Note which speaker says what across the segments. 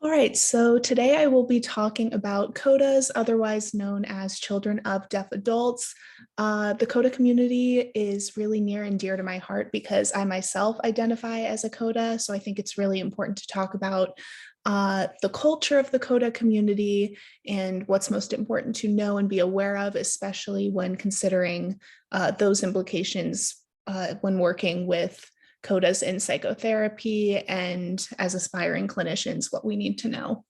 Speaker 1: All right, so today I will be talking about CODAs, otherwise known as Children of Deaf Adults. The CODA community is really near and dear to my heart because I myself identify as a CODA, so I think it's really important to talk about the culture of the CODA community and what's most important to know and be aware of, especially when considering those implications when working with CODAs in psychotherapy and as aspiring clinicians, what we need to know.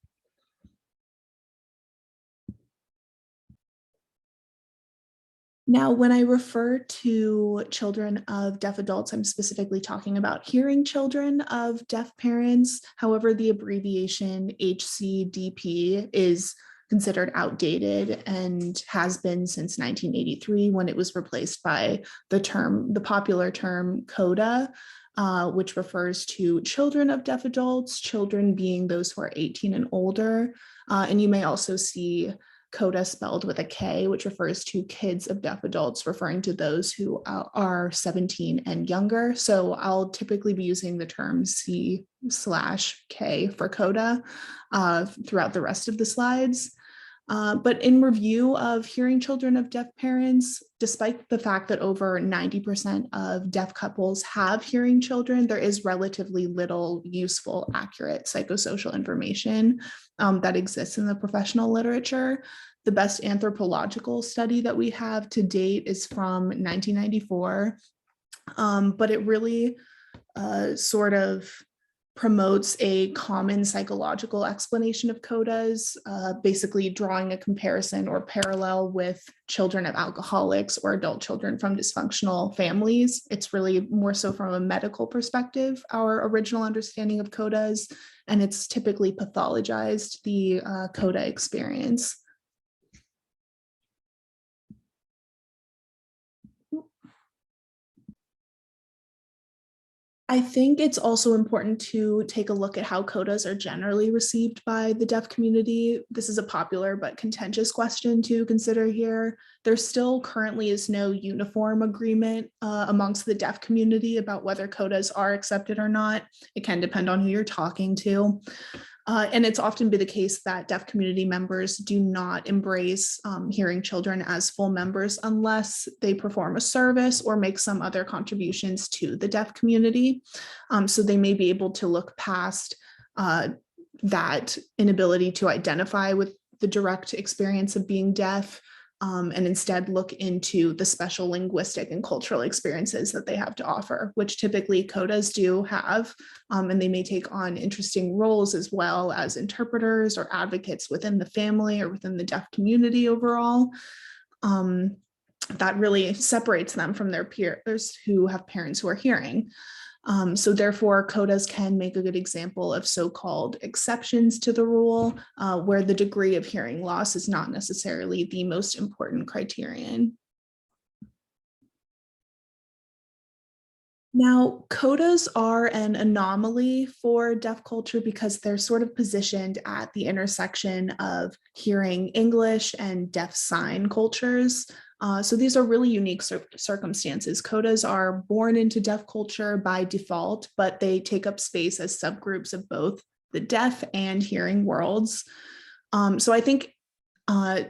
Speaker 1: Now, when I refer to children of deaf adults, I'm specifically talking about hearing children of deaf parents. However, the abbreviation HCDP is considered outdated and has been since 1983 when it was replaced by the popular term CODA, which refers to children of deaf adults, children being those who are 18 and older. And you may also see CODA spelled with a K, which refers to kids of deaf adults, referring to those who are 17 and younger. So I'll typically be using the term C/K for CODA throughout the rest of the slides. But in review of hearing children of deaf parents, despite the fact that over 90% of deaf couples have hearing children, there is relatively little useful, accurate psychosocial information that exists in the professional literature. The best anthropological study that we have to date is from 1994, but it really sort of promotes a common psychological explanation of CODAs, basically drawing a comparison or parallel with children of alcoholics or adult children from dysfunctional families. It's really more so from a medical perspective, our original understanding of CODAs, and it's typically pathologized the CODA experience. I think it's also important to take a look at how CODAs are generally received by the deaf community. This is a popular but contentious question to consider here. There still currently is no uniform agreement amongst the deaf community about whether CODAs are accepted or not. It can depend on who you're talking to. And it's often been the case that deaf community members do not embrace hearing children as full members unless they perform a service or make some other contributions to the deaf community. So they may be able to look past that inability to identify with the direct experience of being deaf, and instead look into the special linguistic and cultural experiences that they have to offer, which typically CODAs do have, and they may take on interesting roles as well as interpreters or advocates within the family or within the deaf community overall. That really separates them from their peers who have parents who are hearing. So therefore, CODAs can make a good example of so-called exceptions to the rule, where the degree of hearing loss is not necessarily the most important criterion. Now, CODAs are an anomaly for deaf culture because they're sort of positioned at the intersection of hearing English and deaf sign cultures. So these are really unique circumstances. CODAs are born into deaf culture by default, but they take up space as subgroups of both the deaf and hearing worlds. So I think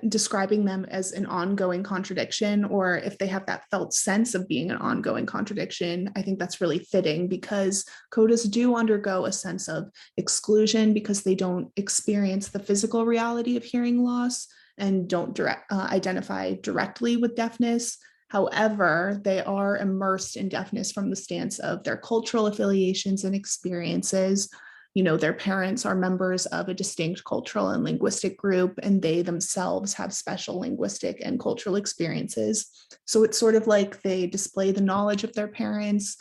Speaker 1: describing them as an ongoing contradiction, or if they have that felt sense of being an ongoing contradiction, I think that's really fitting because CODAs do undergo a sense of exclusion because they don't experience the physical reality of hearing loss and don't identify directly with deafness. However, they are immersed in deafness from the stance of their cultural affiliations and experiences. You know, their parents are members of a distinct cultural and linguistic group, and they themselves have special linguistic and cultural experiences. So it's sort of like they display the knowledge of their parents,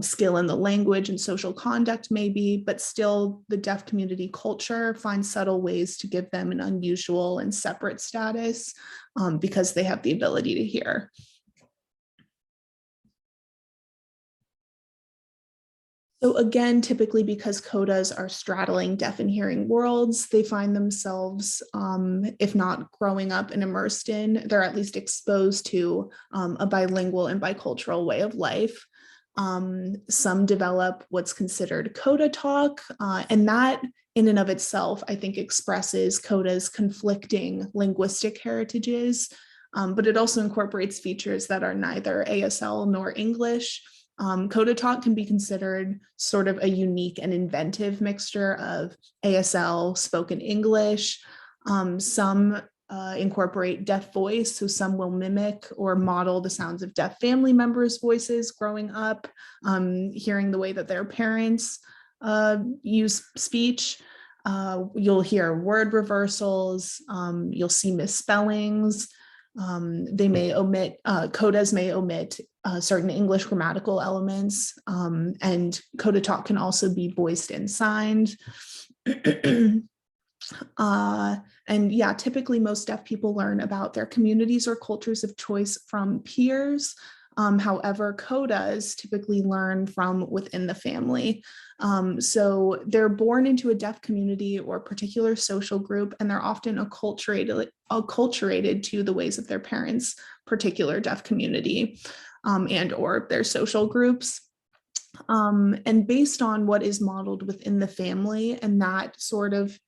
Speaker 1: skill in the language and social conduct maybe, but still the deaf community culture finds subtle ways to give them an unusual and separate status because they have the ability to hear. So again, typically because CODAs are straddling deaf and hearing worlds, they find themselves, if not growing up and immersed in, they're at least exposed to a bilingual and bicultural way of life. Some develop what's considered CODA talk, and that in and of itself, I think, expresses CODA's conflicting linguistic heritages, but it also incorporates features that are neither ASL nor English. CODA talk can be considered sort of a unique and inventive mixture of ASL, spoken English. Some incorporate deaf voice, so some will mimic or model the sounds of deaf family members' voices growing up, hearing the way that their parents use speech. You'll hear word reversals, you'll see misspellings. They may omit, CODAs may omit certain English grammatical elements, and CODA talk can also be voiced and signed. And yeah, typically most deaf people learn about their communities or cultures of choice from peers. However, CODAs typically learn from within the family. So they're born into a deaf community or particular social group, and they're often acculturated to the ways of their parents' particular deaf community and or their social groups. And based on what is modeled within the family and that sort of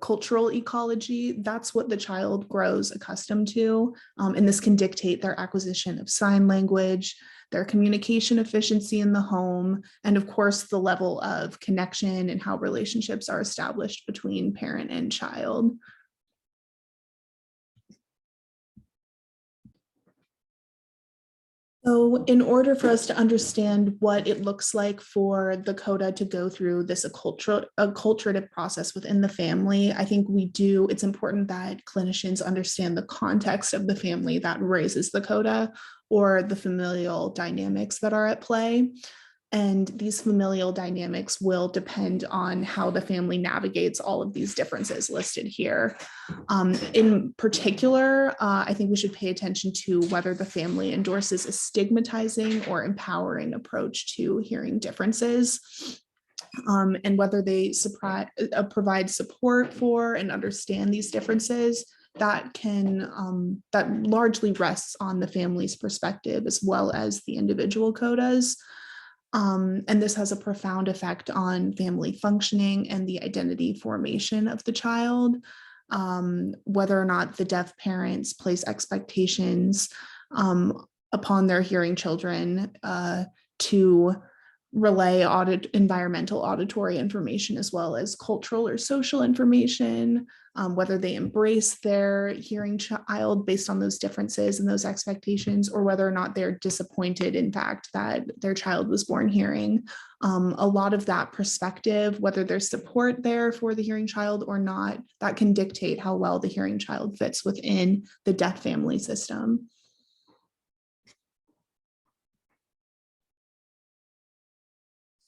Speaker 1: cultural ecology, that's what the child grows accustomed to. And this can dictate their acquisition of sign language, their communication efficiency in the home, and of course, the level of connection and how relationships are established between parent and child. So in order for us to understand what it looks like for the CODA to go through this acculturative process within the family, I think it's important that clinicians understand the context of the family that raises the CODA or the familial dynamics that are at play. And these familial dynamics will depend on how the family navigates all of these differences listed here. In particular, I think we should pay attention to whether the family endorses a stigmatizing or empowering approach to hearing differences, and whether they provide support for and understand these differences. That largely rests on the family's perspective as well as the individual CODAs. And this has a profound effect on family functioning and the identity formation of the child. Whether or not the deaf parents place expectations upon their hearing children to relay environmental auditory information as well as cultural or social information, whether they embrace their hearing child based on those differences and those expectations, or whether or not they're disappointed, in fact, that their child was born hearing. A lot of that perspective, whether there's support there for the hearing child or not, that can dictate how well the hearing child fits within the deaf family system.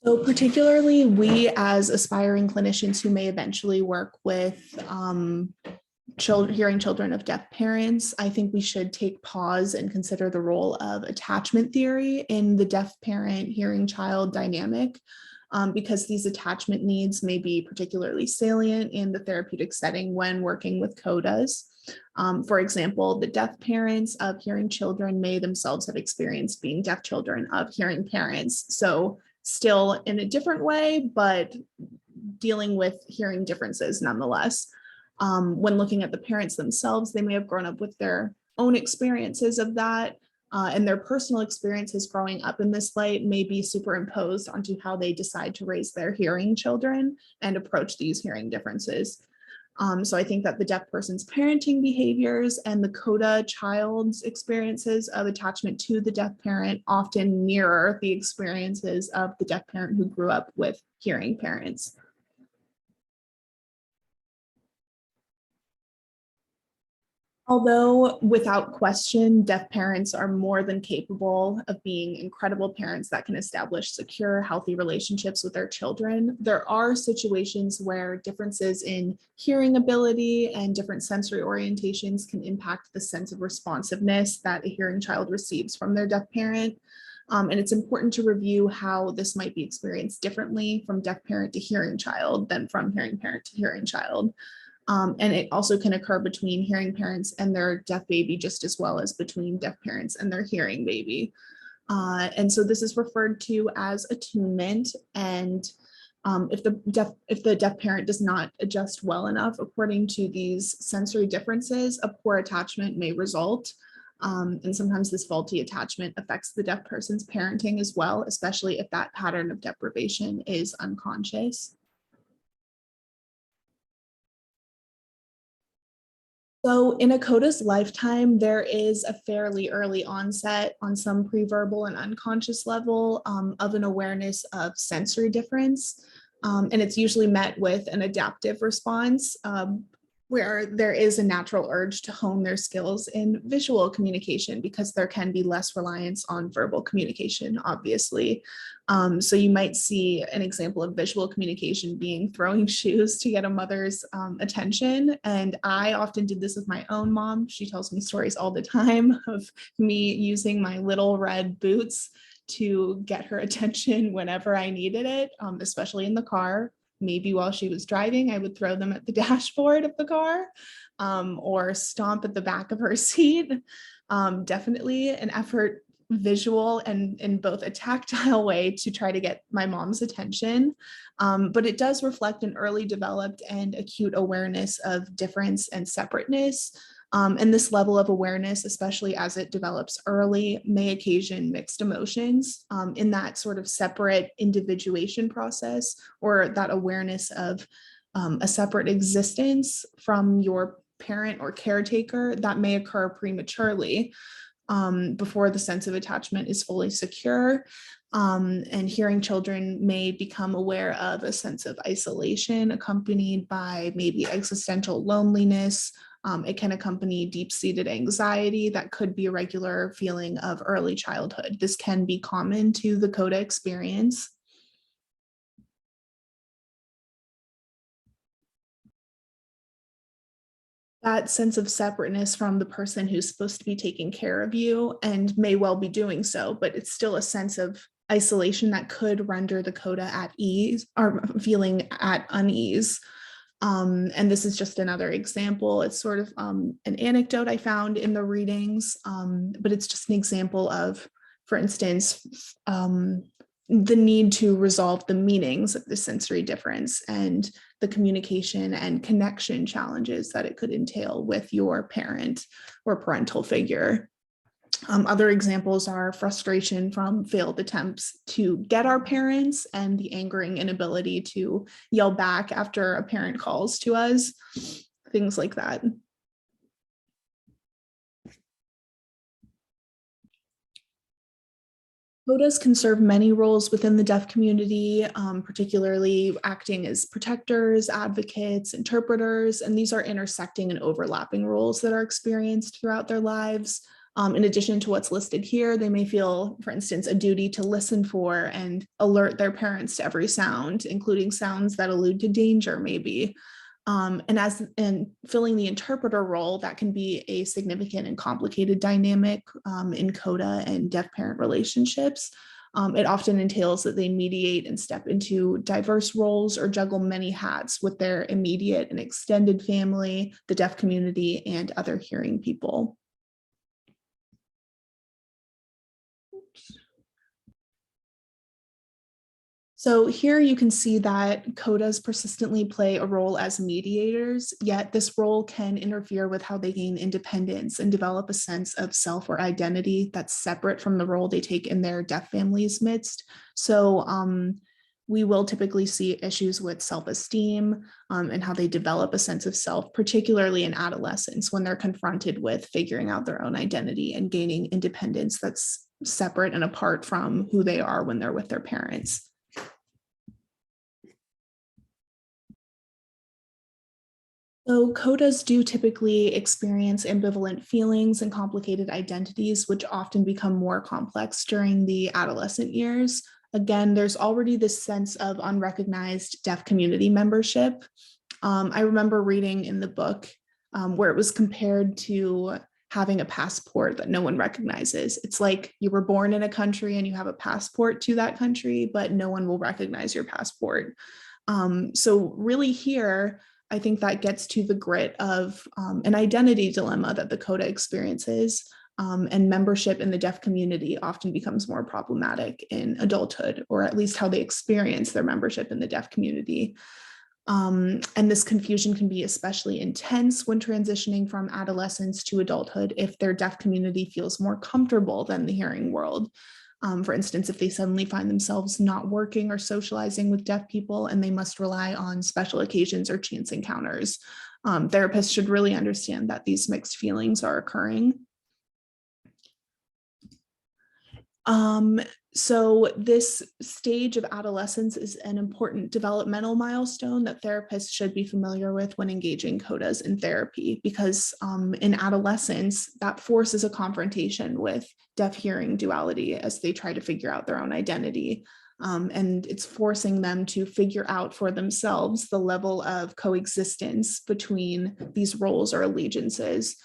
Speaker 1: So particularly we as aspiring clinicians who may eventually work with hearing children of deaf parents, I think we should take pause and consider the role of attachment theory in the deaf parent hearing child dynamic, because these attachment needs may be particularly salient in the therapeutic setting when working with CODAs. For example, the deaf parents of hearing children may themselves have experienced being deaf children of hearing parents. So still in a different way, but dealing with hearing differences nonetheless. When looking at the parents themselves, they may have grown up with their own experiences of that, and their personal experiences growing up in this light may be superimposed onto how they decide to raise their hearing children and approach these hearing differences. So I think that the deaf person's parenting behaviors and the CODA child's experiences of attachment to the deaf parent often mirror the experiences of the deaf parent who grew up with hearing parents. Although without question, deaf parents are more than capable of being incredible parents that can establish secure, healthy relationships with their children, there are situations where differences in hearing ability and different sensory orientations can impact the sense of responsiveness that a hearing child receives from their deaf parent. And it's important to review how this might be experienced differently from deaf parent to hearing child than from hearing parent to hearing child. And it also can occur between hearing parents and their deaf baby just as well as between deaf parents and their hearing baby. And so this is referred to as attunement. And if the deaf parent does not adjust well enough according to these sensory differences, a poor attachment may result. And sometimes this faulty attachment affects the deaf person's parenting as well, especially if that pattern of deprivation is unconscious. So in a CODA's lifetime, there is a fairly early onset on some preverbal and unconscious level of an awareness of sensory difference. And it's usually met with an adaptive response where there is a natural urge to hone their skills in visual communication because there can be less reliance on verbal communication, obviously. So you might see an example of visual communication being throwing shoes to get a mother's attention. And I often did this with my own mom. She tells me stories all the time of me using my little red boots to get her attention whenever I needed it, especially in the car. Maybe while she was driving, I would throw them at the dashboard of the car or stomp at the back of her seat. Definitely an effort, visual and in both a tactile way, to try to get my mom's attention. But it does reflect an early developed and acute awareness of difference and separateness. And this level of awareness, especially as it develops early, may occasion mixed emotions in that sort of separate individuation process, or that awareness of a separate existence from your parent or caretaker that may occur prematurely before the sense of attachment is fully secure. And hearing children may become aware of a sense of isolation accompanied by maybe existential loneliness. It can accompany deep-seated anxiety that could be a regular feeling of early childhood. This can be common to the CODA experience. That sense of separateness from the person who's supposed to be taking care of you and may well be doing so, but it's still a sense of isolation that could render the CODA at ease or feeling at unease. And this is just another example. It's sort of an anecdote I found in the readings, but it's just an example of, for instance, the need to resolve the meanings of the sensory difference and the communication and connection challenges that it could entail with your parent or parental figure. Other examples are frustration from failed attempts to get our parents and the angering inability to yell back after a parent calls to us, things like that. CODAs can serve many roles within the deaf community, particularly acting as protectors, advocates, interpreters, and these are intersecting and overlapping roles that are experienced throughout their lives. In addition to what's listed here, they may feel, for instance, a duty to listen for and alert their parents to every sound, including sounds that allude to danger, maybe. And filling the interpreter role, that can be a significant and complicated dynamic in CODA and deaf parent relationships. It often entails that they mediate and step into diverse roles or juggle many hats with their immediate and extended family, the deaf community, and other hearing people. So here you can see that CODAs persistently play a role as mediators, yet this role can interfere with how they gain independence and develop a sense of self or identity that's separate from the role they take in their deaf family's midst. So we will typically see issues with self-esteem and how they develop a sense of self, particularly in adolescence when they're confronted with figuring out their own identity and gaining independence that's separate and apart from who they are when they're with their parents. So CODAs do typically experience ambivalent feelings and complicated identities, which often become more complex during the adolescent years. Again, there's already this sense of unrecognized deaf community membership. I remember reading in the book where it was compared to having a passport that no one recognizes. It's like you were born in a country and you have a passport to that country, but no one will recognize your passport. So really here, I think that gets to the grit of an identity dilemma that the CODA experiences. And membership in the deaf community often becomes more problematic in adulthood, or at least how they experience their membership in the deaf community. And this confusion can be especially intense when transitioning from adolescence to adulthood if their deaf community feels more comfortable than the hearing world. For instance, if they suddenly find themselves not working or socializing with deaf people and they must rely on special occasions or chance encounters, therapists should really understand that these mixed feelings are occurring. Um, so this stage of adolescence is an important developmental milestone that therapists should be familiar with when engaging CODAs in therapy, because in adolescence, that forces a confrontation with deaf hearing duality as they try to figure out their own identity. And it's forcing them to figure out for themselves the level of coexistence between these roles or allegiances.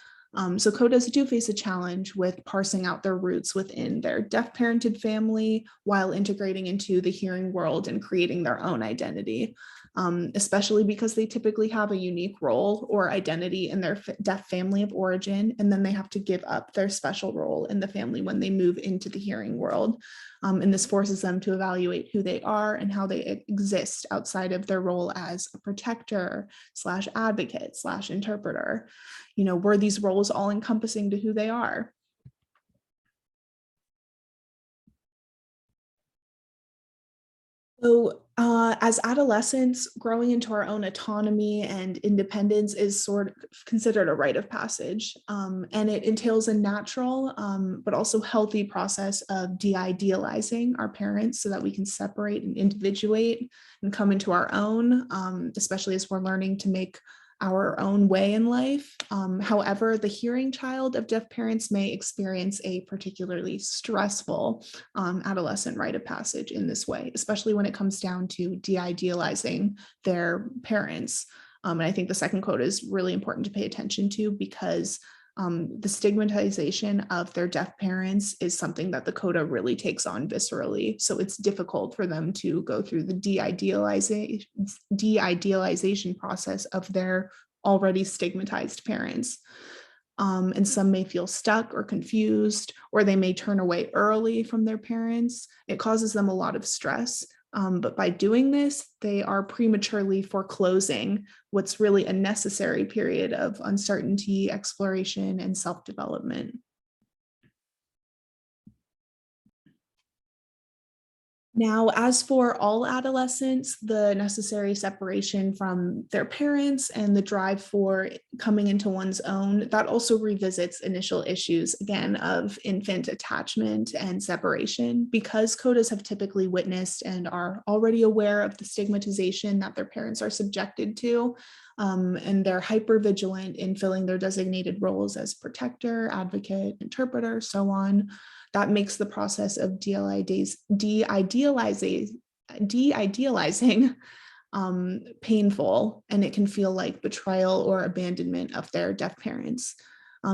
Speaker 1: So CODAs do face a challenge with parsing out their roots within their deaf parented family while integrating into the hearing world and creating their own identity, especially because they typically have a unique role or identity in their deaf family of origin, and then they have to give up their special role in the family when they move into the hearing world. And this forces them to evaluate who they are and how they exist outside of their role as a protector slash advocate slash interpreter. Were these roles all encompassing to who they are? So, as adolescents, growing into our own autonomy and independence is sort of considered a rite of passage. And it entails a natural, but also healthy process of de idealizing our parents so that we can separate and individuate and come into our own, especially as we're learning to make our own way in life. However, the hearing child of deaf parents may experience a particularly stressful adolescent rite of passage in this way, especially when it comes down to de-idealizing their parents. And I think the second quote is really important to pay attention to, because the stigmatization of their deaf parents is something that the CODA really takes on viscerally. So it's difficult for them to go through the de-idealization process of their already stigmatized parents. And some may feel stuck or confused, or they may turn away early from their parents. It causes them a lot of stress. But by doing this, they are prematurely foreclosing what's really a necessary period of uncertainty, exploration, and self-development. Now, as for all adolescents, the necessary separation from their parents and the drive for coming into one's own, that also revisits initial issues, again, of infant attachment and separation. Because CODAs have typically witnessed and are already aware of the stigmatization that their parents are subjected to, and they're hyper-vigilant in filling their designated roles as protector, advocate, interpreter, so on. That makes the process of de-idealizing painful, and it can feel like betrayal or abandonment of their deaf parents.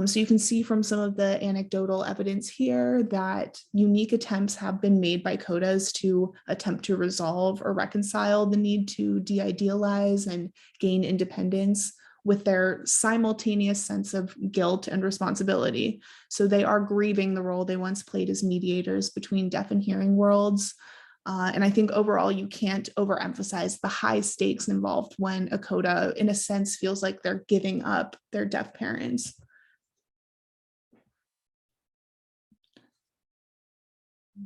Speaker 1: So you can see from some of the anecdotal evidence here that unique attempts have been made by CODAs to attempt to resolve or reconcile the need to de-idealize and gain independence with their simultaneous sense of guilt and responsibility. So they are grieving the role they once played as mediators between deaf and hearing worlds. And I think overall, you can't overemphasize the high stakes involved when a CODA, in a sense, feels like they're giving up their deaf parents.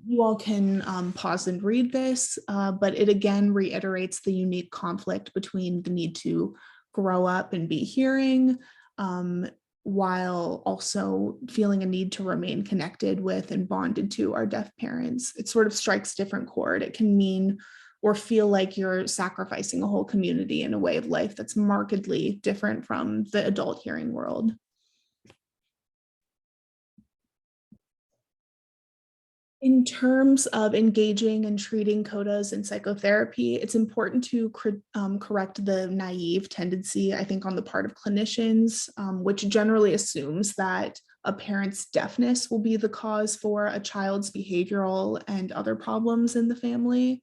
Speaker 1: You all can pause and read this, but it again reiterates the unique conflict between the need to grow up and be hearing, while also feeling a need to remain connected with and bonded to our deaf parents. It sort of strikes different chord. It can mean or feel like you're sacrificing a whole community in a way of life that's markedly different from the adult hearing world. In terms of engaging and treating CODAs in psychotherapy, it's important to correct the naive tendency, I think, on the part of clinicians, which generally assumes that a parent's deafness will be the cause for a child's behavioral and other problems in the family.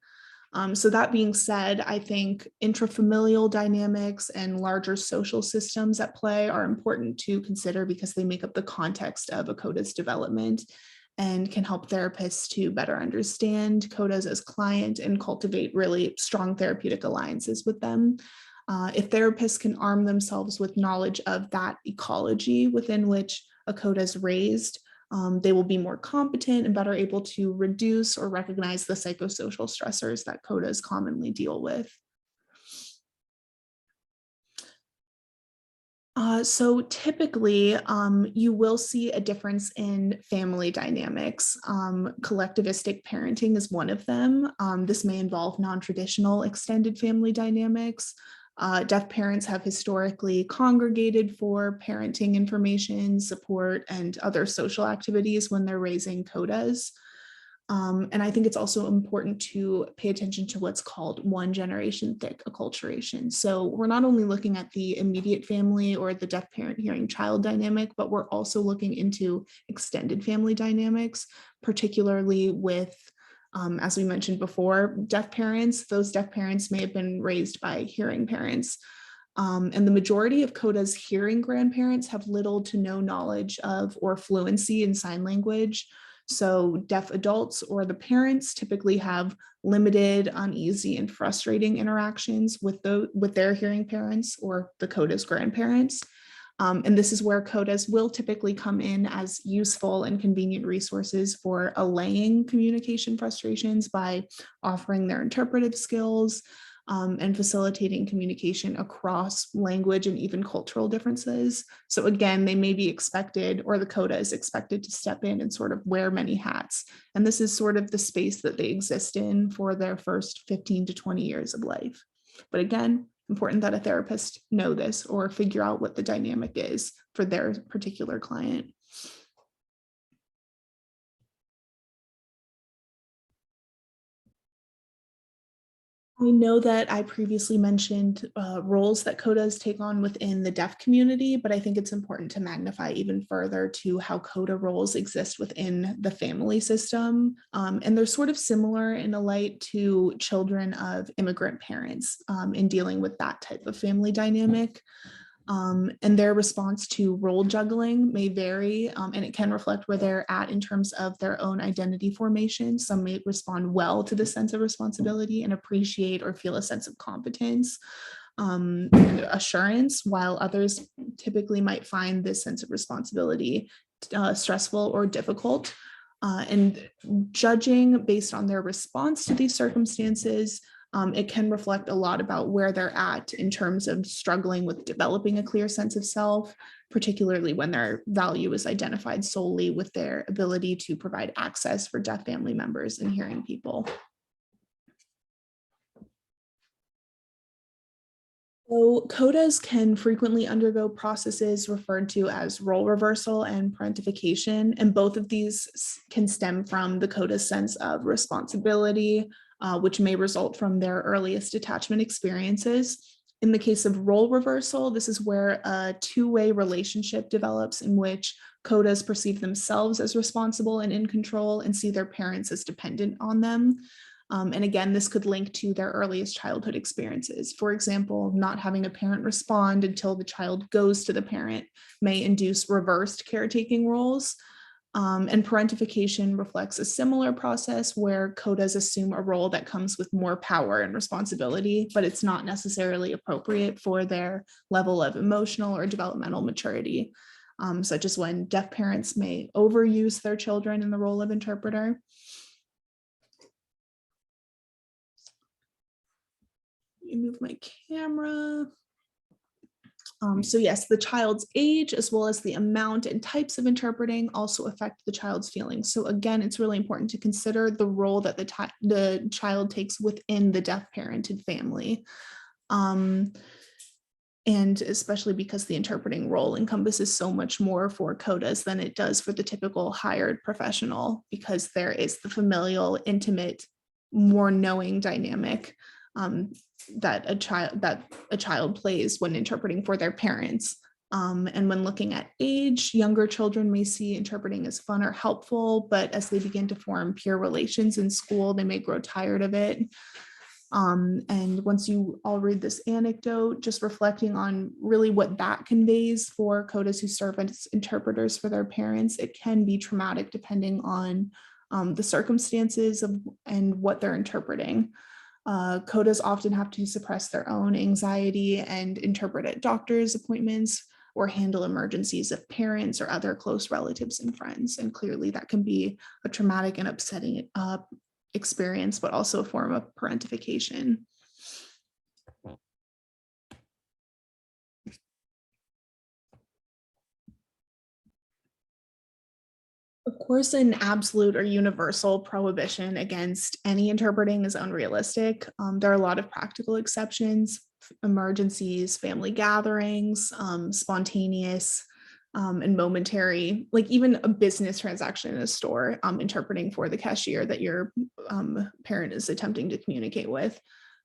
Speaker 1: So that being said, I think intrafamilial dynamics and larger social systems at play are important to consider because they make up the context of a CODA's development and can help therapists to better understand CODAs as client and cultivate really strong therapeutic alliances with them. If therapists can arm themselves with knowledge of that ecology within which a CODA is raised, they will be more competent and better able to reduce or recognize the psychosocial stressors that CODAs commonly deal with. So typically, you will see a difference in family dynamics. Collectivistic parenting is one of them. This may involve non-traditional extended family dynamics. Deaf parents have historically congregated for parenting information, support, and other social activities when they're raising CODAs. And I think it's also important to pay attention to what's called one generation thick acculturation. So we're not only looking at the immediate family or the deaf parent hearing child dynamic, but we're also looking into extended family dynamics, particularly with, as we mentioned before, deaf parents. Those deaf parents may have been raised by hearing parents. And the majority of CODA's hearing grandparents have little to no knowledge of or fluency in sign language. So deaf adults or the parents typically have limited, uneasy, and frustrating interactions with their hearing parents or the CODA's grandparents. And this is where CODAs will typically come in as useful and convenient resources for allaying communication frustrations by offering their interpretive skills, and facilitating communication across language and even cultural differences. So again, they may be expected, or the CODA is expected to step in and sort of wear many hats. And this is sort of the space that they exist in for their first 15 to 20 years of life. But again, important that a therapist know this or figure out what the dynamic is for their particular client. I know that I previously mentioned roles that CODAs take on within the deaf community, but I think it's important to magnify even further to how CODA roles exist within the family system. And they're sort of similar in a light to children of immigrant parents in dealing with that type of family dynamic. And their response to role juggling may vary, and it can reflect where they're at in terms of their own identity formation. Some may respond well to the sense of responsibility and appreciate or feel a sense of competence and assurance, while others typically might find this sense of responsibility stressful or difficult. And judging based on their response to these circumstances, it can reflect a lot about where they're at in terms of struggling with developing a clear sense of self, particularly when their value is identified solely with their ability to provide access for deaf family members and hearing people. So CODAs can frequently undergo processes referred to as role reversal and parentification, and both of these can stem from the CODA's sense of responsibility, which may result from their earliest attachment experiences. In the case of role reversal, this is where a two-way relationship develops in which CODAs perceive themselves as responsible and in control and see their parents as dependent on them. And again, this could link to their earliest childhood experiences. For example, not having a parent respond until the child goes to the parent may induce reversed caretaking roles. And parentification reflects a similar process where CODAs assume a role that comes with more power and responsibility, but it's not necessarily appropriate for their level of emotional or developmental maturity, such as when deaf parents may overuse their children in the role of interpreter. Let me move my camera. So yes, the child's age as well as the amount and types of interpreting also affect the child's feelings. So again, it's really important to consider the role that the child takes within the deaf parented family. And especially because the interpreting role encompasses so much more for CODAs than it does for the typical hired professional, because there is the familial, intimate, more knowing dynamic that a child plays when interpreting for their parents. And when looking at age, younger children may see interpreting as fun or helpful, but as they begin to form peer relations in school, they may grow tired of it. And once you all read this anecdote, just reflecting on really what that conveys for CODAs who serve as interpreters for their parents, it can be traumatic depending on the circumstances of and what they're interpreting. CODAs often have to suppress their own anxiety and interpret at doctor's appointments or handle emergencies of parents or other close relatives and friends. And clearly that can be a traumatic and upsetting experience, but also a form of parentification. Of course, an absolute or universal prohibition against any interpreting is unrealistic. There are a lot of practical exceptions, emergencies, family gatherings, spontaneous and momentary, like even a business transaction in a store, interpreting for the cashier that your parent is attempting to communicate with.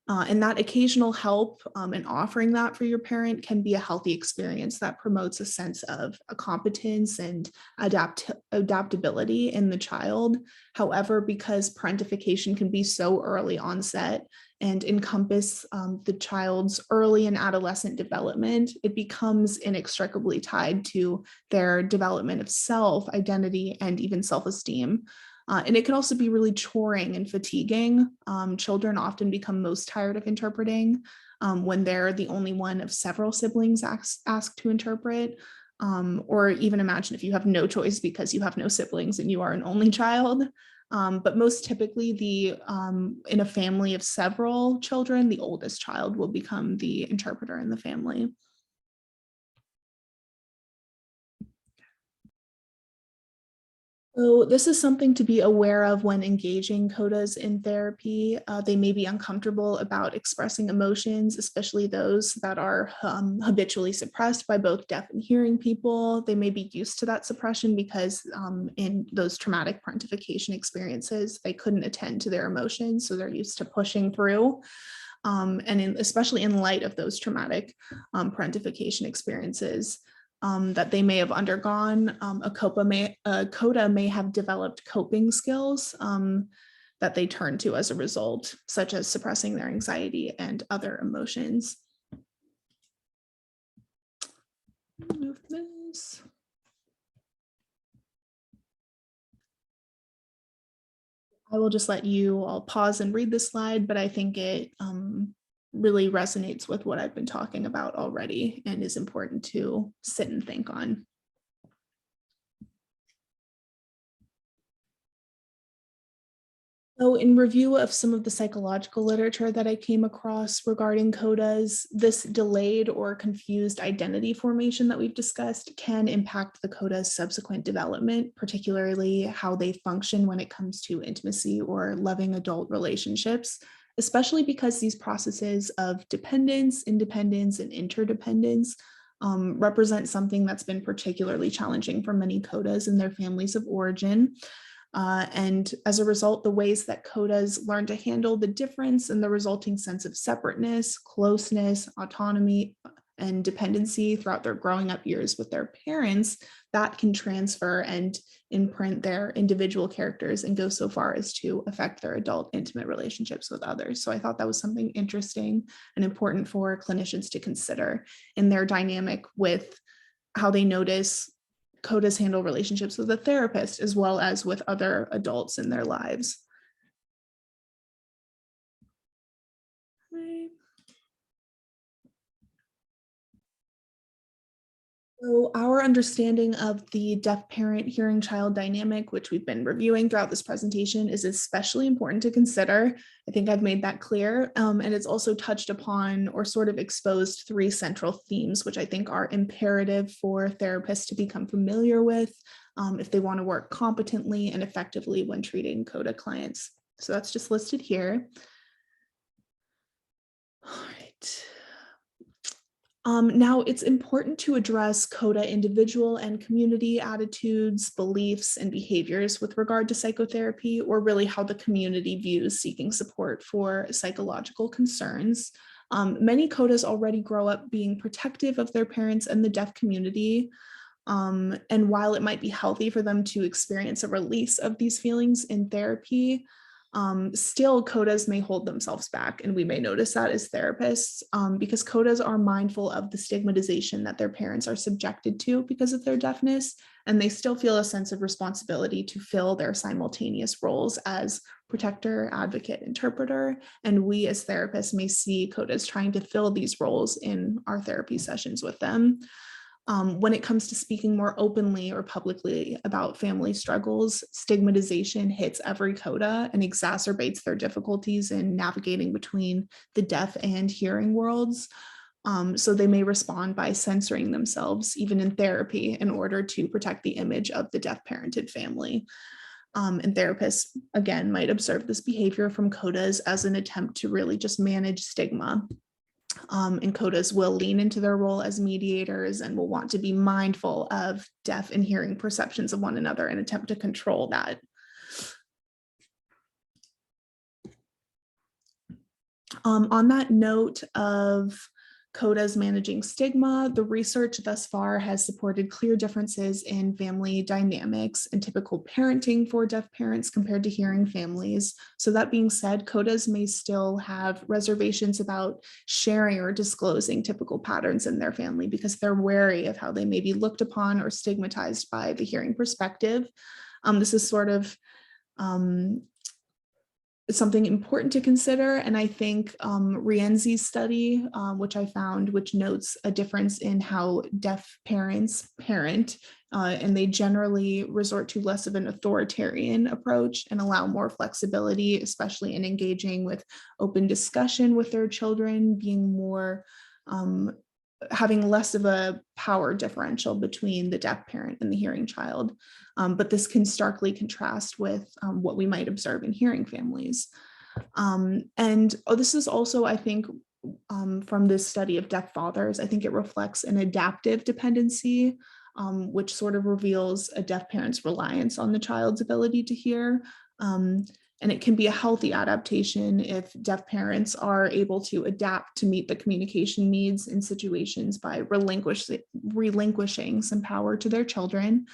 Speaker 1: And that occasional help and offering that for your parent can be a healthy experience that promotes a sense of a competence and adaptability in the child. However, because parentification can be so early onset and encompass the child's early and adolescent development, it becomes inextricably tied to their development of self, identity, and even self-esteem. And it can also be really choring and fatiguing. Children often become most tired of interpreting when they're the only one of several siblings asked to interpret. Or even imagine if you have no choice because you have no siblings and you are an only child. But most typically, in a family of several children, the oldest child will become the interpreter in the family. So this is something to be aware of when engaging CODAs in therapy. They may be uncomfortable about expressing emotions, especially those that are habitually suppressed by both deaf and hearing people. They may be used to that suppression because in those traumatic parentification experiences, they couldn't attend to their emotions, so they're used to pushing through. Especially in light of those traumatic parentification experiences that they may have undergone, a CODA may have developed coping skills that they turn to as a result, such as suppressing their anxiety and other emotions. Move this. I will just let you all pause and read this slide, but I think it really resonates with what I've been talking about already and is important to sit and think on. So in review of some of the psychological literature that I came across regarding CODAs, this delayed or confused identity formation that we've discussed can impact the CODA's subsequent development, particularly how they function when it comes to intimacy or loving adult relationships, especially because these processes of dependence, independence, and interdependence represent something that's been particularly challenging for many CODAs and their families of origin. And as a result, the ways that CODAs learn to handle the difference and the resulting sense of separateness, closeness, autonomy, and dependency throughout their growing up years with their parents, that can transfer and imprint their individual characters and go so far as to affect their adult intimate relationships with others. So I thought that was something interesting and important for clinicians to consider in their dynamic with how they notice CODAs handle relationships with a therapist as well as with other adults in their lives. Right. So our understanding of the deaf parent hearing child dynamic, which we've been reviewing throughout this presentation, is especially important to consider. I think I've made that clear. And it's also touched upon or sort of exposed three central themes, which I think are imperative for therapists to become familiar with if they want to work competently and effectively when treating CODA clients. So that's just listed here. All right. Now, it's important to address CODA individual and community attitudes, beliefs, and behaviors with regard to psychotherapy, or really how the community views seeking support for psychological concerns. Many CODAs already grow up being protective of their parents and the deaf community. And while it might be healthy for them to experience a release of these feelings in therapy, Still, CODAs may hold themselves back, and we may notice that as therapists, because CODAs are mindful of the stigmatization that their parents are subjected to because of their deafness, and they still feel a sense of responsibility to fill their simultaneous roles as protector, advocate, interpreter, and we as therapists may see CODAs trying to fill these roles in our therapy sessions with them. When it comes to speaking more openly or publicly about family struggles, stigmatization hits every CODA and exacerbates their difficulties in navigating between the deaf and hearing worlds. So they may respond by censoring themselves, even in therapy, in order to protect the image of the deaf parented family. And therapists, again, might observe this behavior from CODAs as an attempt to really just manage stigma. And CODAs will lean into their role as mediators and will want to be mindful of deaf and hearing perceptions of one another and attempt to control that. On that note of CODAs managing stigma, the research thus far has supported clear differences in family dynamics and typical parenting for deaf parents compared to hearing families. So that being said, CODAs may still have reservations about sharing or disclosing typical patterns in their family because they're wary of how they may be looked upon or stigmatized by the hearing perspective. This is sort of something important to consider. And I think Rienzi's study, which I found, which notes a difference in how deaf parents parent, and they generally resort to less of an authoritarian approach and allow more flexibility, especially in engaging with open discussion with their children, being more having less of a power differential between the deaf parent and the hearing child. But this can starkly contrast with what we might observe in hearing families. This is also, I think, from this study of deaf fathers, I think it reflects an adaptive dependency, which sort of reveals a deaf parent's reliance on the child's ability to hear. And it can be a healthy adaptation if deaf parents are able to adapt to meet the communication needs in situations by relinquishing some power to their children.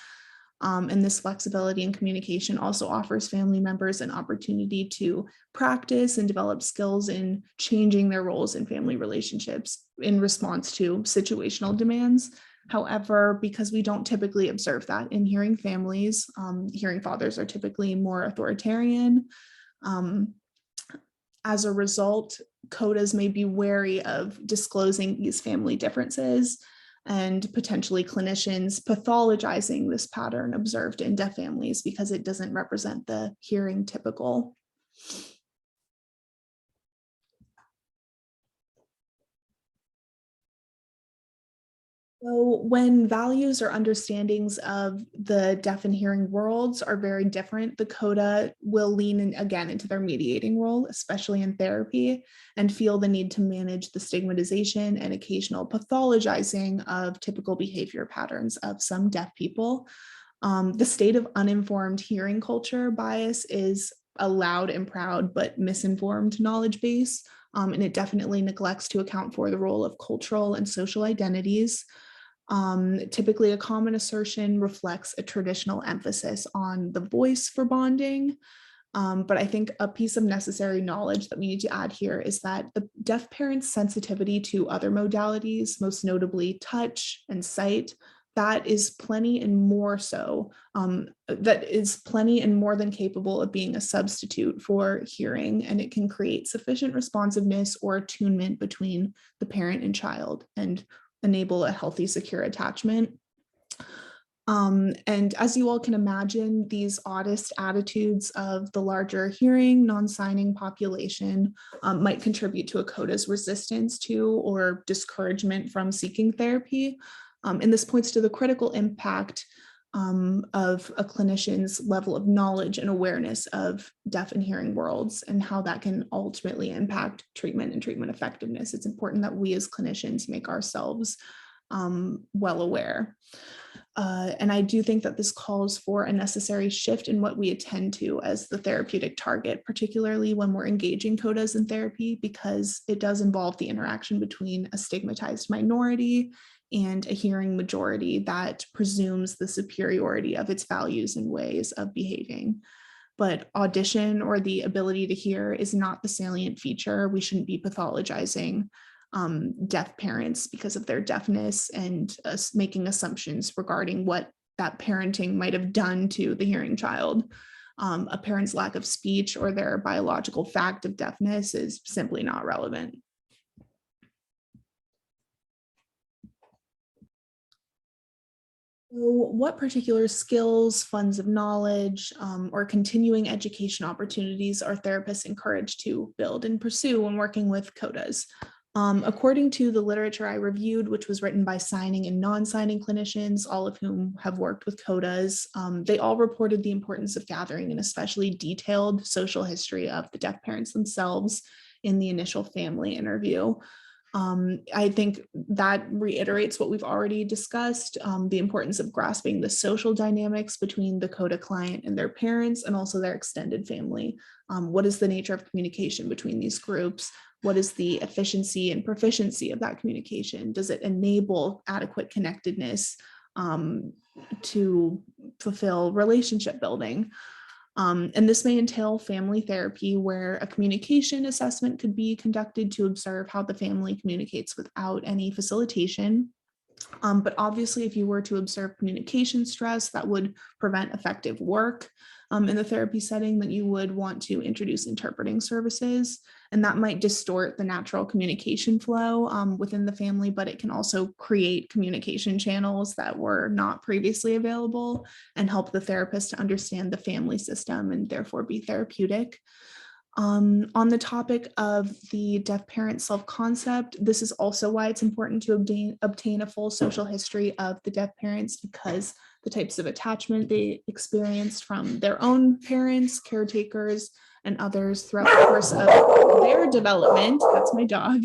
Speaker 1: And this flexibility in communication also offers family members an opportunity to practice and develop skills in changing their roles in family relationships in response to situational demands. However, because we don't typically observe that in hearing families, hearing fathers are typically more authoritarian. As a result, CODAs may be wary of disclosing these family differences and potentially clinicians pathologizing this pattern observed in deaf families because it doesn't represent the hearing typical. So when values or understandings of the deaf and hearing worlds are very different, the CODA will lean in again into their mediating role, especially in therapy, and feel the need to manage the stigmatization and occasional pathologizing of typical behavior patterns of some deaf people. The state of uninformed hearing culture bias is a loud and proud but misinformed knowledge base, and it definitely neglects to account for the role of cultural and social identities. Typically, a common assertion reflects a traditional emphasis on the voice for bonding. But I think a piece of necessary knowledge that we need to add here is that the deaf parent's sensitivity to other modalities, most notably touch and sight, that is plenty and more so, that is plenty and more than capable of being a substitute for hearing, and it can create sufficient responsiveness or attunement between the parent and child and enable a healthy, secure attachment. And as you all can imagine, these oddest attitudes of the larger hearing, non-signing population might contribute to a CODA's resistance to or discouragement from seeking therapy. And this points to the critical impact of a clinician's level of knowledge and awareness of deaf and hearing worlds and how that can ultimately impact treatment and treatment effectiveness. It's important that we as clinicians make ourselves well aware. And I do think that this calls for a necessary shift in what we attend to as the therapeutic target, particularly when we're engaging CODAs in therapy, because it does involve the interaction between a stigmatized minority and a hearing majority that presumes the superiority of its values and ways of behaving. but audition or the ability to hear is not the salient feature. We shouldn't be pathologizing deaf parents because of their deafness and making assumptions regarding what that parenting might have done to the hearing child. A parent's lack of speech or their biological fact of deafness is simply not relevant. So what particular skills, funds of knowledge, or continuing education opportunities are therapists encouraged to build and pursue when working with CODAs? According to the literature I reviewed, which was written by signing and non-signing clinicians, all of whom have worked with CODAs, they all reported the importance of gathering an especially detailed social history of the deaf parents themselves in the initial family interview. I think that reiterates what we've already discussed, the importance of grasping the social dynamics between the CODA client and their parents and also their extended family. What is the nature of communication between these groups? What is the efficiency and proficiency of that communication? Does it enable adequate connectedness to fulfill relationship building? And this may entail family therapy, where a communication assessment could be conducted to observe how the family communicates without any facilitation. But obviously, if you were to observe communication stress, that would prevent effective work in the therapy setting, that you would want to introduce interpreting services. And that might distort the natural communication flow within the family, but it can also create communication channels that were not previously available and help the therapist to understand the family system and therefore be therapeutic. On the topic of the deaf parent self-concept, this is also why it's important to obtain a full social history of the deaf parents, because the types of attachment they experienced from their own parents, caretakers, and others throughout the course of their development, that's my dog,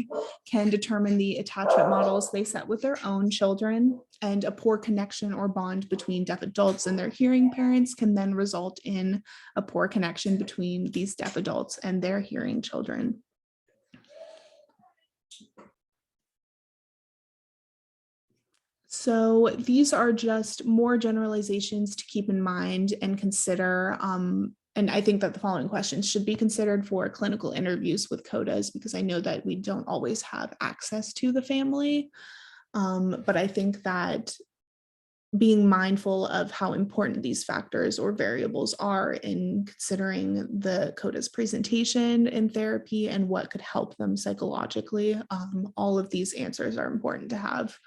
Speaker 1: can determine the attachment models they set with their own children. And a poor connection or bond between deaf adults and their hearing parents can then result in a poor connection between these deaf adults and their hearing children. So these are just more generalizations to keep in mind and consider. And I think that the following questions should be considered for clinical interviews with CODAs, because I know that we don't always have access to the family. But I think that being mindful of how important these factors or variables are in considering the CODA's presentation in therapy and what could help them psychologically, all of these answers are important to have.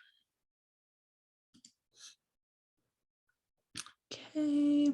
Speaker 1: Okay.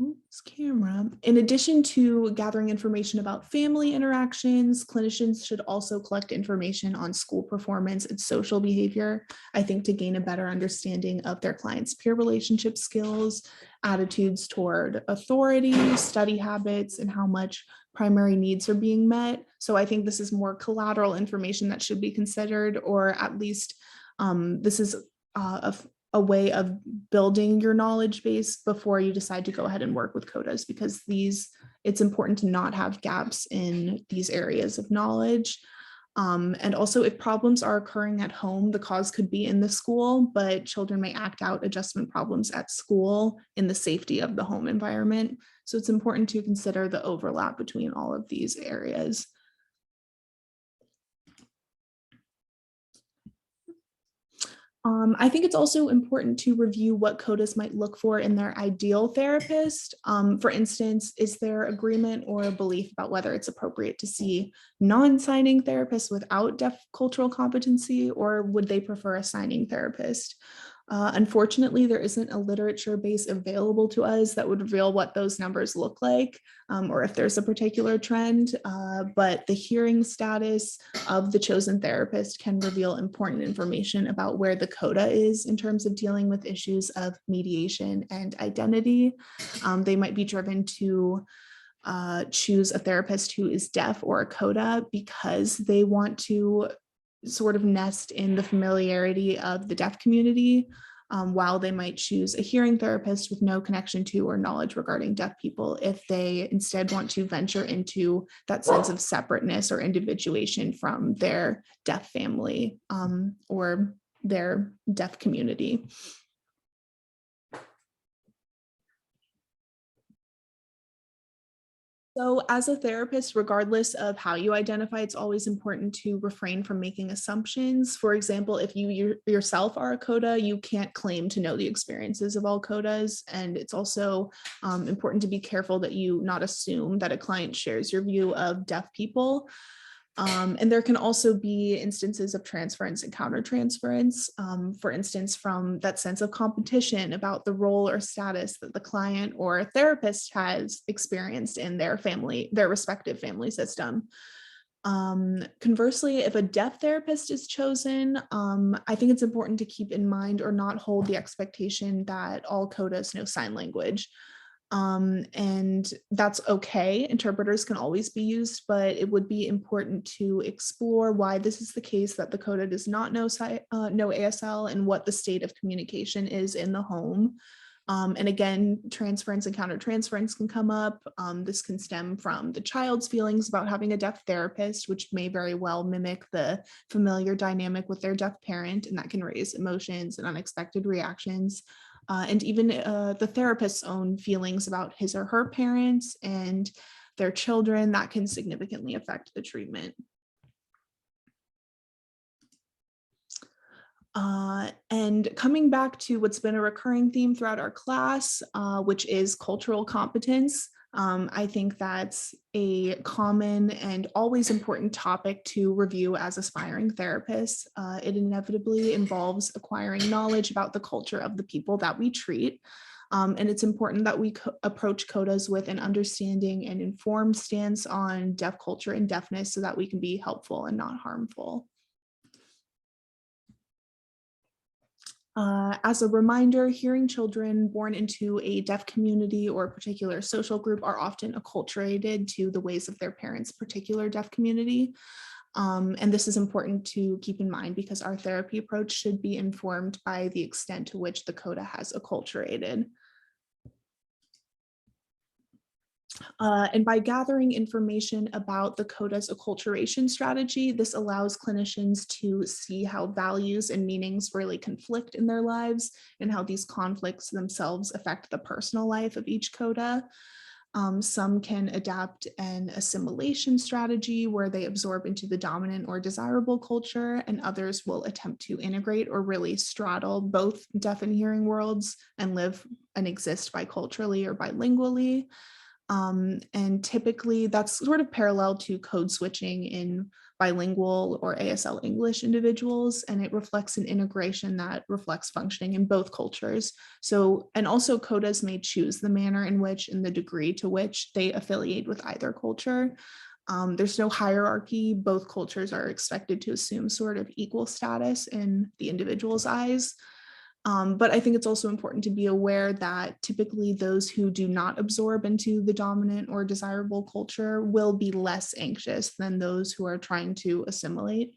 Speaker 1: Oops, camera. In addition to gathering information about family interactions, clinicians should also collect information on school performance and social behavior, I think, to gain a better understanding of their clients' peer relationship skills, attitudes toward authority, study habits, and how much primary needs are being met. So I think this is more collateral information that should be considered, or at least this is a way of building your knowledge base before you decide to go ahead and work with CODAs, because it's important to not have gaps in these areas of knowledge. And also, if problems are occurring at home, the cause could be in the school, but children may act out adjustment problems at school in the safety of the home environment. So it's important to consider the overlap between all of these areas. I think it's also important to review what CODAs might look for in their ideal therapist. For instance, is there agreement or a belief about whether it's appropriate to see non-signing therapists without deaf cultural competency, or would they prefer a signing therapist? Unfortunately, there isn't a literature base available to us that would reveal what those numbers look like, or if there's a particular trend, but the hearing status of the chosen therapist can reveal important information about where the CODA is in terms of dealing with issues of mediation and identity. They might be driven to choose a therapist who is deaf or a CODA because they want to sort of nest in the familiarity of the deaf community, while they might choose a hearing therapist with no connection to or knowledge regarding deaf people if they instead want to venture into that sense of separateness or individuation from their deaf family or their deaf community. So as a therapist, regardless of how you identify, it's always important to refrain from making assumptions. For example, if you yourself are a CODA, you can't claim to know the experiences of all CODAs. And it's also important to be careful that you not assume that a client shares your view of deaf people. And there can also be instances of transference and countertransference, for instance, from that sense of competition about the role or status that the client or therapist has experienced in their family, their respective family system. Conversely, if a deaf therapist is chosen, I think it's important to keep in mind or not hold the expectation that all CODAs know sign language. And that's okay. Interpreters can always be used, but it would be important to explore why this is the case, that the CODA does not know, know ASL, and what the state of communication is in the home. And again, transference and countertransference can come up. This can stem from the child's feelings about having a deaf therapist, which may very well mimic the familiar dynamic with their deaf parent, and that can raise emotions and unexpected reactions. And even the therapist's own feelings about his or her parents and their children, that can significantly affect the treatment. And coming back to what's been a recurring theme throughout our class, which is cultural competence. I think that's a common and always important topic to review as aspiring therapists. It inevitably involves acquiring knowledge about the culture of the people that we treat. And it's important that we approach CODAs with an understanding and informed stance on deaf culture and deafness so that we can be helpful and not harmful. As a reminder, hearing children born into a deaf community or a particular social group are often acculturated to the ways of their parents' particular deaf community. And this is important to keep in mind because our therapy approach should be informed by the extent to which the CODA has acculturated. And by gathering information about the CODA's acculturation strategy, this allows clinicians to see how values and meanings really conflict in their lives and how these conflicts themselves affect the personal life of each CODA. Some can adapt an assimilation strategy where they absorb into the dominant or desirable culture, and others will attempt to integrate or really straddle both deaf and hearing worlds and live and exist biculturally or bilingually. And typically that's sort of parallel to code switching in bilingual or ASL English individuals, and it reflects an integration that reflects functioning in both cultures. So, and also CODAs may choose the manner in which and the degree to which they affiliate with either culture. There's no hierarchy. Both cultures are expected to assume sort of equal status in the individual's eyes. But I think it's also important to be aware that typically those who do not absorb into the dominant or desirable culture will be less anxious than those who are trying to assimilate.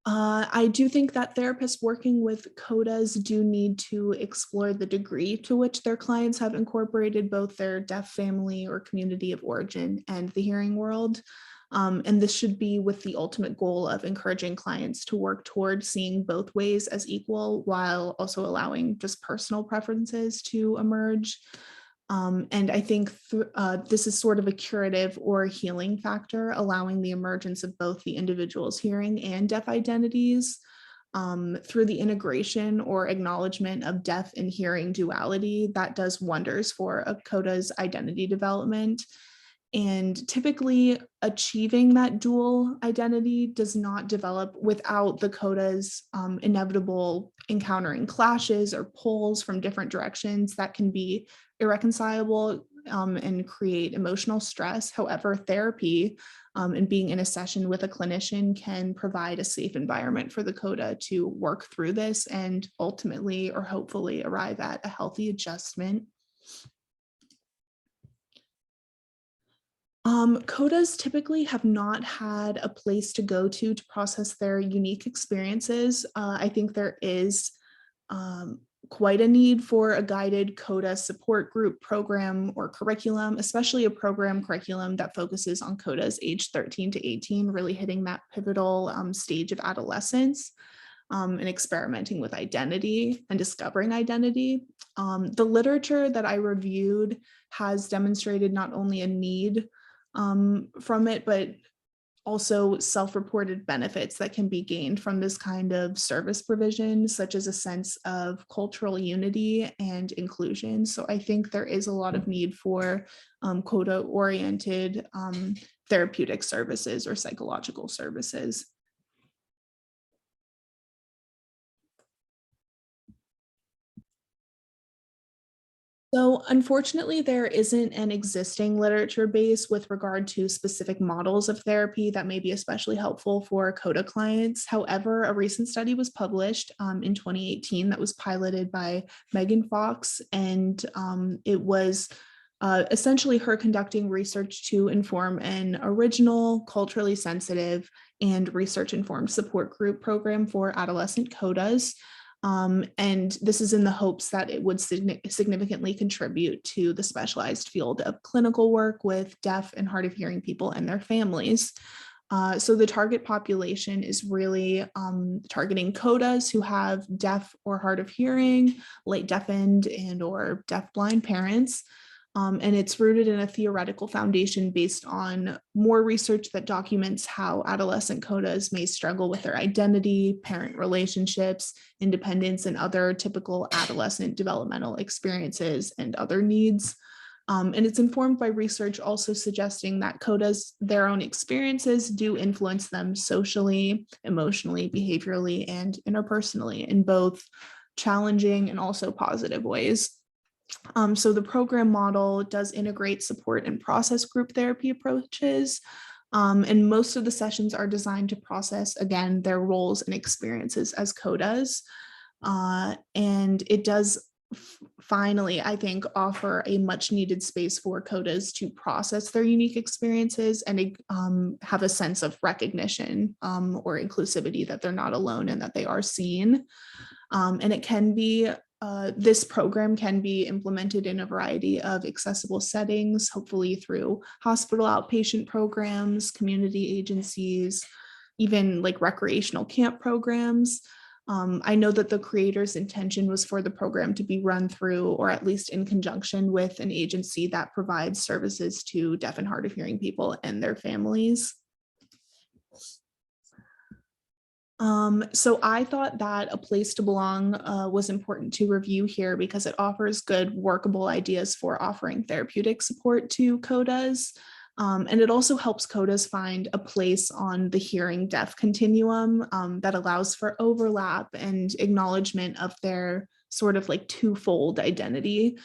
Speaker 1: I do think that therapists working with CODAs do need to explore the degree to which their clients have incorporated both their deaf family or community of origin and the hearing world. And this should be with the ultimate goal of encouraging clients to work toward seeing both ways as equal while also allowing just personal preferences to emerge. And I think this is sort of a curative or healing factor, allowing the emergence of both the individual's hearing and deaf identities through the integration or acknowledgement of deaf and hearing duality that does wonders for a CODA's identity development. And typically achieving that dual identity does not develop without the CODA's inevitable encountering clashes or pulls from different directions that can be irreconcilable and create emotional stress. However, therapy and being in a session with a clinician can provide a safe environment for the CODA to work through this and ultimately or hopefully arrive at a healthy adjustment. CODAs typically have not had a place to go to process their unique experiences. I think there is quite a need for a guided CODA support group program or curriculum, especially a program curriculum that focuses on CODAs age 13 to 18, really hitting that pivotal stage of adolescence. and experimenting with identity and discovering identity. The literature that I reviewed has demonstrated not only a need from it, but also self-reported benefits that can be gained from this kind of service provision, such as a sense of cultural unity and inclusion. So I think there is a lot of need for CODA-oriented therapeutic services or psychological services. So unfortunately, there isn't an existing literature base with regard to specific models of therapy that may be especially helpful for CODA clients. However, a recent study was published in 2018 that was piloted by Megan Fox, and it was essentially her conducting research to inform an original, culturally sensitive, and research-informed support group program for adolescent CODAs. And this is in the hopes that it would significantly contribute to the specialized field of clinical work with deaf and hard of hearing people and their families. So the target population is really targeting CODAs who have deaf or hard of hearing, late deafened and or deafblind parents. And it's rooted in a theoretical foundation based on more research that documents how adolescent CODAs may struggle with their identity, parent relationships, independence, and other typical adolescent developmental experiences and other needs. And it's informed by research also suggesting that CODAs, their own experiences do influence them socially, emotionally, behaviorally, and interpersonally in both challenging and also positive ways. So the program model does integrate support and process group therapy approaches. And most of the sessions are designed to process, again, their roles and experiences as CODAs. And it does finally, I think, offer a much needed space for CODAs to process their unique experiences and have a sense of recognition or inclusivity that they're not alone and that they are seen. And it can be this program can be implemented in a variety of accessible settings, hopefully through hospital outpatient programs, community agencies, even like recreational camp programs. I know that the creator's intention was for the program to be run through, or at least in conjunction with, an agency that provides services to deaf and hard of hearing people and their families. So I thought that A Place to Belong was important to review here because it offers good workable ideas for offering therapeutic support to CODAs. And it also helps CODAs find a place on the hearing deaf continuum that allows for overlap and acknowledgement of their sort of like twofold identity,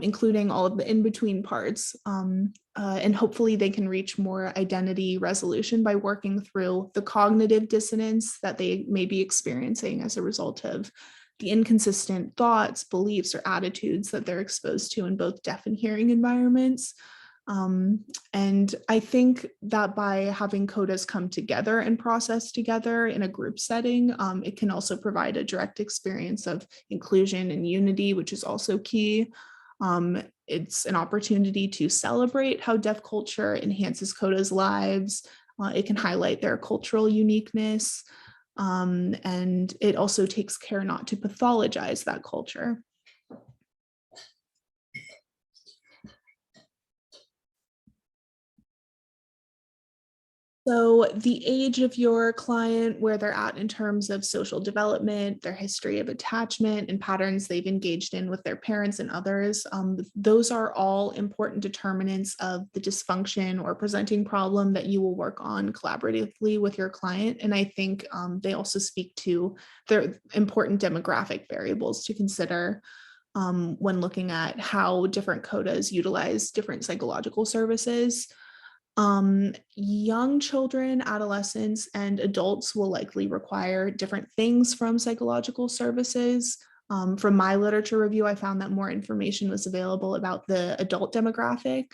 Speaker 1: including all of the in-between parts. And hopefully they can reach more identity resolution by working through the cognitive dissonance that they may be experiencing as a result of the inconsistent thoughts, beliefs, or attitudes that they're exposed to in both deaf and hearing environments. And I think that by having CODAs come together and process together in a group setting, it can also provide a direct experience of inclusion and unity, which is also key. It's an opportunity to celebrate how deaf culture enhances CODA's lives. It can highlight their cultural uniqueness, and it also takes care not to pathologize that culture. So the age of your client, where they're at in terms of social development, their history of attachment, and patterns they've engaged in with their parents and others, those are all important determinants of the dysfunction or presenting problem that you will work on collaboratively with your client. And I think they also speak to their important demographic variables to consider when looking at how different CODAs utilize different psychological services. Young children, adolescents, and adults will likely require different things from psychological services. From my literature review, I found that more information was available about the adult demographic.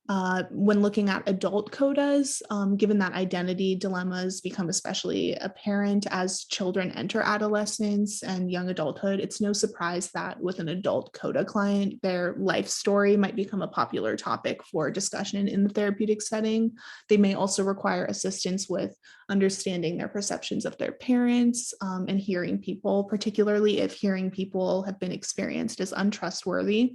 Speaker 1: When looking at adult CODAs, given that identity dilemmas become especially apparent as children enter adolescence and young adulthood, it's no surprise that with an adult CODA client, their life story might become a popular topic for discussion in the therapeutic setting. They may also require assistance with understanding their perceptions of their parents and hearing people, particularly if hearing people have been experienced as untrustworthy.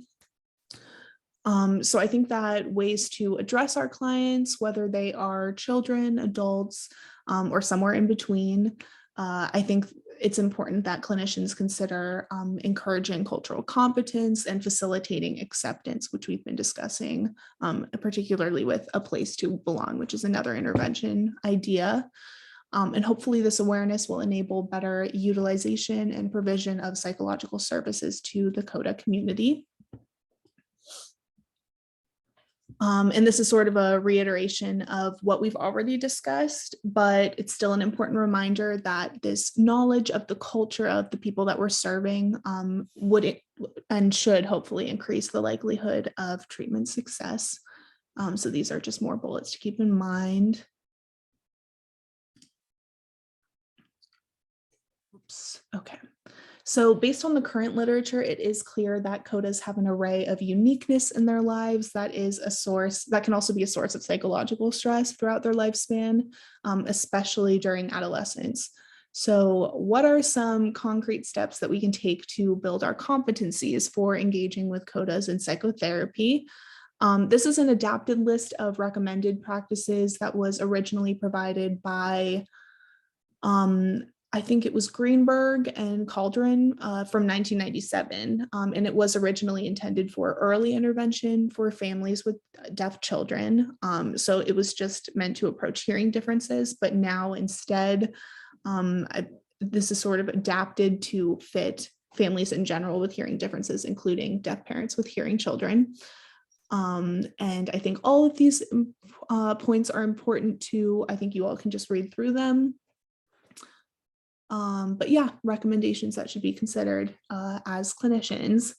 Speaker 1: So I think that ways to address our clients, whether they are children, adults, or somewhere in between, I think it's important that clinicians consider encouraging cultural competence and facilitating acceptance, which we've been discussing, particularly with a place to belong, which is another intervention idea. And hopefully this awareness will enable better utilization and provision of psychological services to the CODA community. And this is sort of a reiteration of what we've already discussed, but it's still an important reminder that this knowledge of the culture of the people that we're serving would and should hopefully increase the likelihood of treatment success. So these are just more bullets to keep in mind. Oops, okay. So based on the current literature, it is clear that CODAs have an array of uniqueness in their lives that is a source that can also be a source of psychological stress throughout their lifespan, especially during adolescence. So what are some concrete steps that we can take to build our competencies for engaging with CODAs in psychotherapy? This is an adapted list of recommended practices that was originally provided by I think it was Greenberg and Calderon from 1997, and it was originally intended for early intervention for families with deaf children. So it was just meant to approach hearing differences, but now instead, this is sort of adapted to fit families in general with hearing differences, including deaf parents with hearing children. And I think all of these points are important too. I think you all can just read through them. But yeah, recommendations that should be considered as clinicians.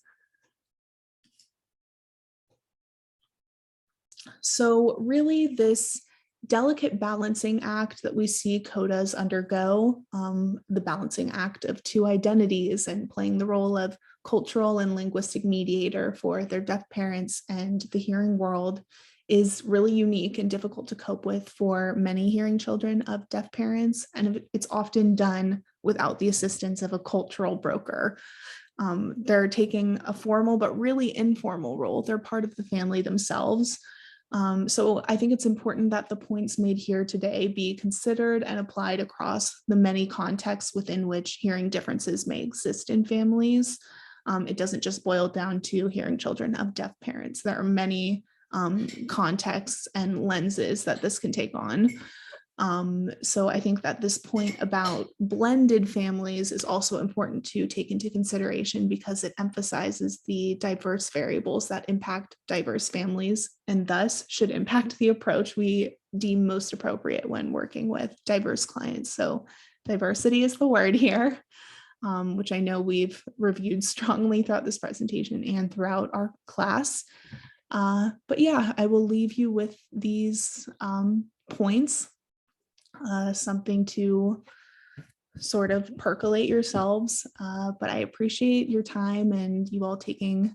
Speaker 1: So really this delicate balancing act that we see CODAs undergo, the balancing act of two identities and playing the role of cultural and linguistic mediator for their deaf parents and the hearing world, is really unique and difficult to cope with for many hearing children of deaf parents. And it's often done without the assistance of a cultural broker. They're taking a formal but really informal role. They're part of the family themselves. So I think it's important that the points made here today be considered and applied across the many contexts within which hearing differences may exist in families. It doesn't just boil down to hearing children of deaf parents. There are many contexts and lenses that this can take on. So I think that this point about blended families is also important to take into consideration because it emphasizes the diverse variables that impact diverse families and thus should impact the approach we deem most appropriate when working with diverse clients. So diversity is the word here, which I know we've reviewed strongly throughout this presentation and throughout our class. But yeah, I will leave you with these points, something to sort of percolate yourselves. But I appreciate your time and you all taking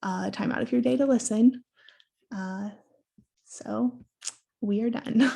Speaker 1: time out of your day to listen. So we are done.